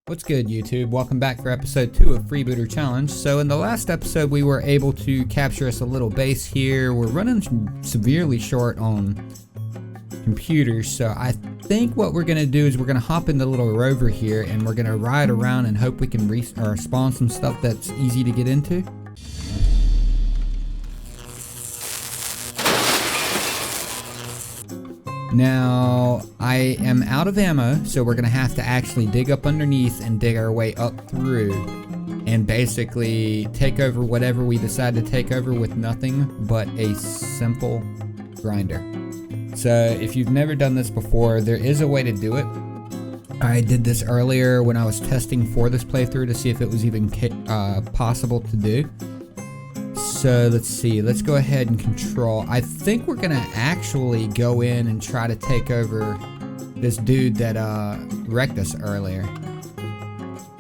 What's good, YouTube? Welcome back for episode 2 of Freebooter Challenge. So in the last episode we were able to capture us a little base here. We're running severely short on computers, so I think what we're gonna do is we're gonna hop in the little rover here and we're gonna ride around and hope we can spawn some stuff that's easy to get into. Now, I am out of ammo, so we're gonna have to actually dig up underneath and dig our way up through and basically take over whatever we decide to take over with nothing but a simple grinder. So if you've never done this before, there is a way to do it. I did this earlier when I was testing for this playthrough to see if it was even possible to do. So let's see, let's go ahead and control. I think we're gonna actually go in and try to take over this dude that wrecked us earlier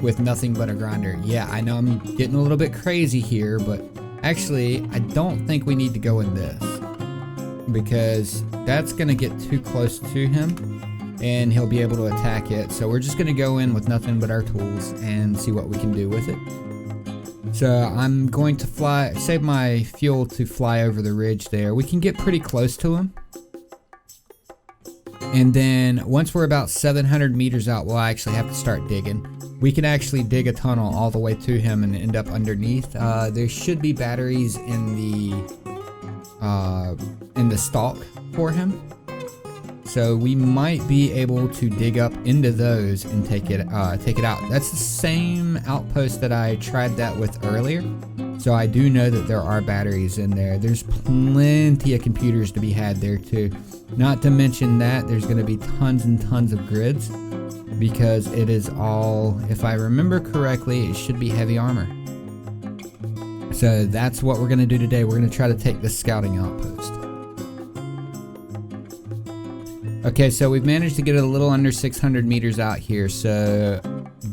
with nothing but a grinder. Yeah, I know I'm getting a little bit crazy here, but actually I don't think we need to go in this because that's gonna get too close to him and he'll be able to attack it. So we're just gonna go in with nothing but our tools and see what we can do with it. So I'm going to save my fuel to fly over the ridge there. We can get pretty close to him. And then once we're about 700 meters out, we'll actually have to start digging. We can actually dig a tunnel all the way to him and end up underneath. There should be batteries in the stalk for him. So we might be able to dig up into those and take it out. That's the same outpost that I tried that with earlier. So I do know that there are batteries in there. There's plenty of computers to be had there too. Not to mention that there's going to be tons and tons of grids because it is all, if I remember correctly, it should be heavy armor. So that's what we're going to do today. We're going to try to take this scouting outpost. Okay, so we've managed to get a little under 600 meters out here. So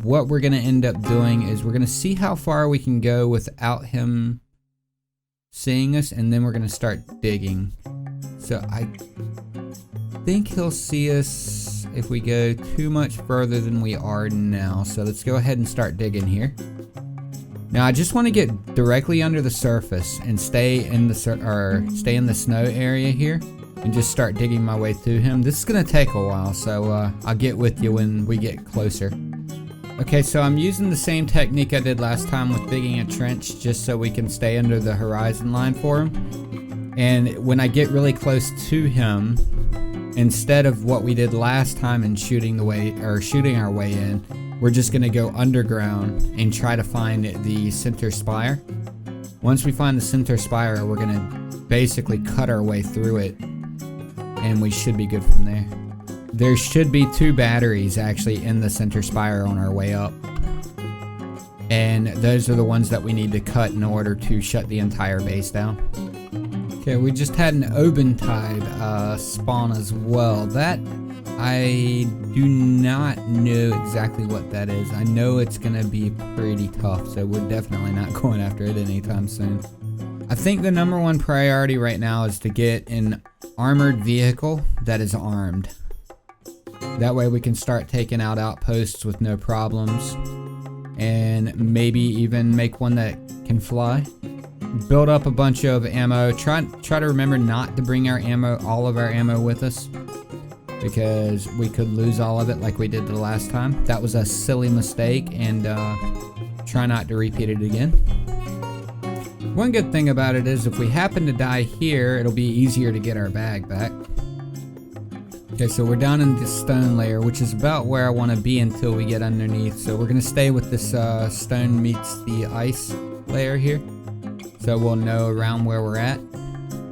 what we're going to end up doing is we're going to see how far we can go without him seeing us, and then we're going to start digging. So I think he'll see us if we go too much further than we are now. So let's go ahead and start digging here. Now I just want to get directly under the surface and stay in the snow area here. And just start digging my way through him. This is gonna take a while, so I'll get with you when we get closer. Okay, so I'm using the same technique I did last time with digging a trench, just so we can stay under the horizon line for him. And when I get really close to him, instead of what we did last time and shooting our way in, we're just gonna go underground and try to find the center spire. Once we find the center spire, we're gonna basically cut our way through it. And we should be good from there. There should be 2 batteries actually in the center spire on our way up. And those are the ones that we need to cut in order to shut the entire base down. Okay, we just had an Obentide spawn as well. That, I do not know exactly what that is. I know it's gonna be pretty tough, so we're definitely not going after it anytime soon. I think the #1 priority right now is to get an armored vehicle that is armed. That way we can start taking out outposts with no problems. And maybe even make one that can fly. Build up a bunch of ammo. Try to remember not to bring all of our ammo with us. Because we could lose all of it like we did the last time. That was a silly mistake, and try not to repeat it again. One good thing about it is if we happen to die here, it'll be easier to get our bag back. Okay, so we're down in this stone layer, which is about where I want to be until we get underneath. So we're going to stay with this stone meets the ice layer here. So we'll know around where we're at.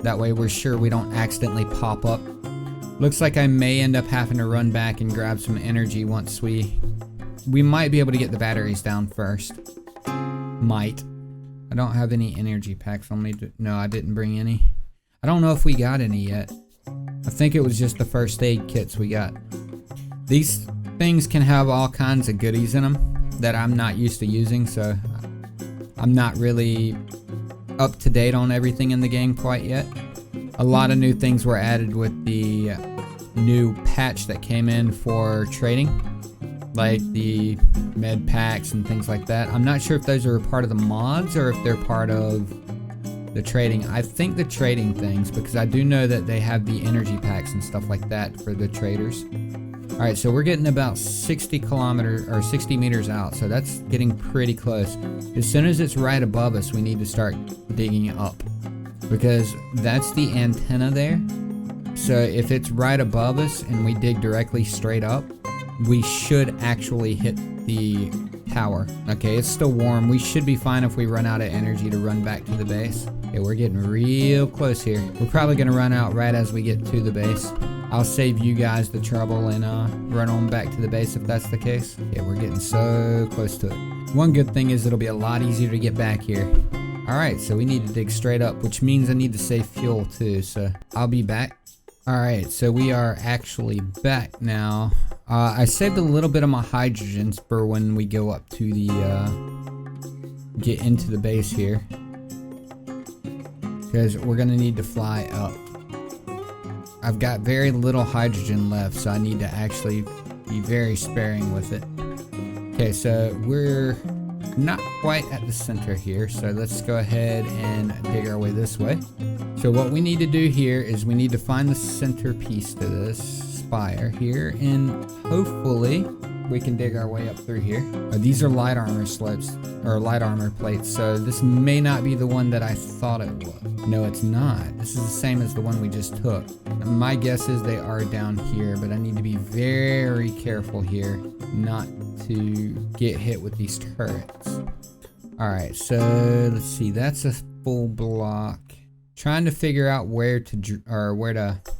That way we're sure we don't accidentally pop up. Looks like I may end up having to run back and grab some energy once we might be able to get the batteries down first. Might. I don't have any energy packs on me. No, I didn't bring any. I don't know if we got any yet. I think it was just the first aid kits we got. These things can have all kinds of goodies in them that I'm not used to using, so I'm not really up to date on everything in the game quite yet. A lot of new things were added with the new patch that came in for trading. like the med packs and things like that. I'm not sure if those are a part of the mods or if they're part of the trading. I think the trading things, because I do know that they have the energy packs and stuff like that for the traders. All right, so we're getting about 60 meters out, so that's getting pretty close. As soon as it's right above us, we need to start digging up, because that's the antenna there. So if it's right above us and we dig directly straight up, we should actually hit the tower. Okay, it's still warm. We should be fine if we run out of energy to run back to the base. Okay, we're getting real close here. We're probably gonna run out right as we get to the base. I'll save you guys the trouble and run on back to the base if that's the case. Yeah, we're getting so close to it. One good thing is it'll be a lot easier to get back here. Alright, so we need to dig straight up, which means I need to save fuel too, so I'll be back. Alright, so we are actually back now. I saved a little bit of my hydrogens for when we go up to the, get into the base here. Because we're gonna need to fly up. I've got very little hydrogen left, so I need to actually be very sparing with it. Okay, so we're not quite at the center here, so let's go ahead and dig our way this way. So what we need to do here is we need to find the centerpiece to this spire here, and hopefully we can dig our way up through here. These are light armor slopes, or light armor plates, so this may not be the one that I thought it was. No, it's not. This is the same as the one we just took. My guess is they are down here, but I need to be very careful here not to get hit with these turrets. Alright, so let's see, that's a full block. Trying to figure out where to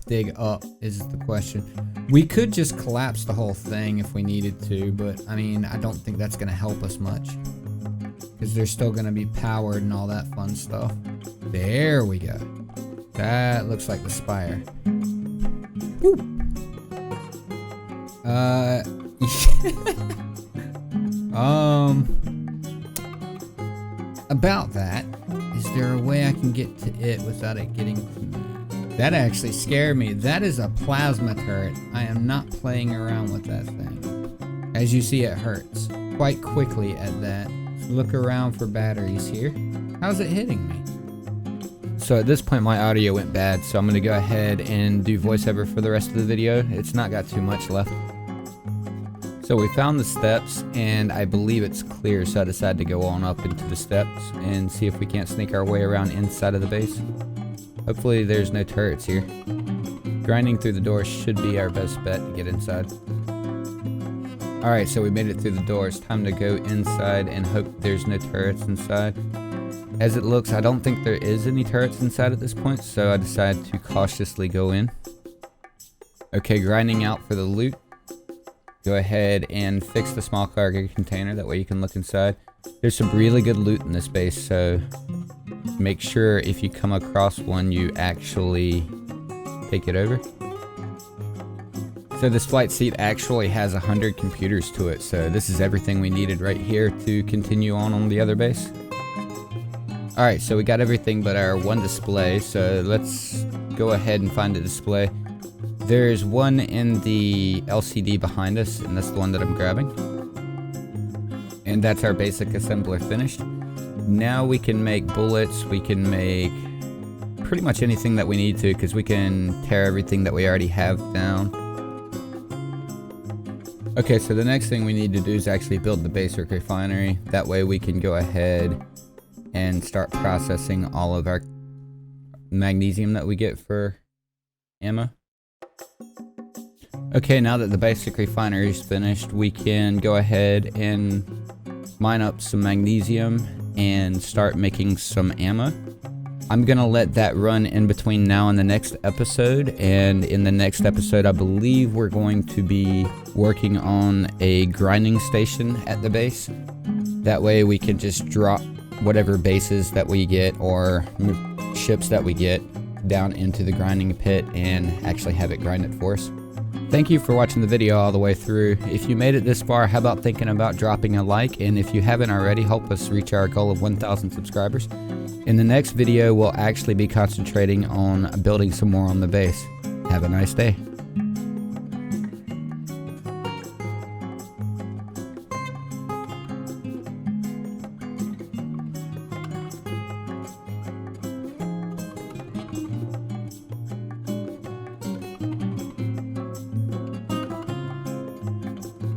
dig up is the question. We could just collapse the whole thing if we needed to, but I mean, I don't think that's gonna help us much, because they're still gonna be powered and all that fun stuff. There we go. That looks like the spire. Woo. About that, is there a way I can get to it without it getting to me? That actually scared me. That is a plasma turret. I am not playing around with that thing. As you see, it hurts quite quickly at that. Look around for batteries here. How's it hitting me? So at this point my audio went bad, so I'm going to go ahead and do voiceover for the rest of the video. It's not got too much left. So we found the steps, and I believe it's clear, so I decided to go on up into the steps and see if we can't sneak our way around inside of the base. Hopefully there's no turrets here. Grinding through the door should be our best bet to get inside. Alright, so we made it through the door. It's time to go inside and hope there's no turrets inside. As it looks, I don't think there is any turrets inside at this point, so I decided to cautiously go in. Okay, grinding out for the loot. Go ahead and fix the small cargo container, that way you can look inside. There's some really good loot in this base, so make sure if you come across one, you actually take it over. So this flight seat actually has 100 computers to it, so this is everything we needed right here to continue on the other base. Alright, so we got everything but our one display, so let's go ahead and find a display. There's one in the LCD behind us, and that's the one that I'm grabbing. And that's our basic assembler finished. Now we can make bullets, we can make pretty much anything that we need to, because we can tear everything that we already have down. Okay, so the next thing we need to do is actually build the basic refinery. That way we can go ahead and start processing all of our magnesium that we get for ammo. Okay, now that the basic refinery is finished, we can go ahead and mine up some magnesium and start making some ammo. I'm gonna let that run in between now and the next episode, and in the next episode I believe we're going to be working on a grinding station at the base. That way we can just drop whatever bases that we get or ships that we get down into the grinding pit and actually have it grind it for us. Thank you for watching the video all the way through. If you made it this far, how about thinking about dropping a like, and if you haven't already, help us reach our goal of 1,000 subscribers. In the next video, we'll actually be concentrating on building some more on the base. Have a nice day.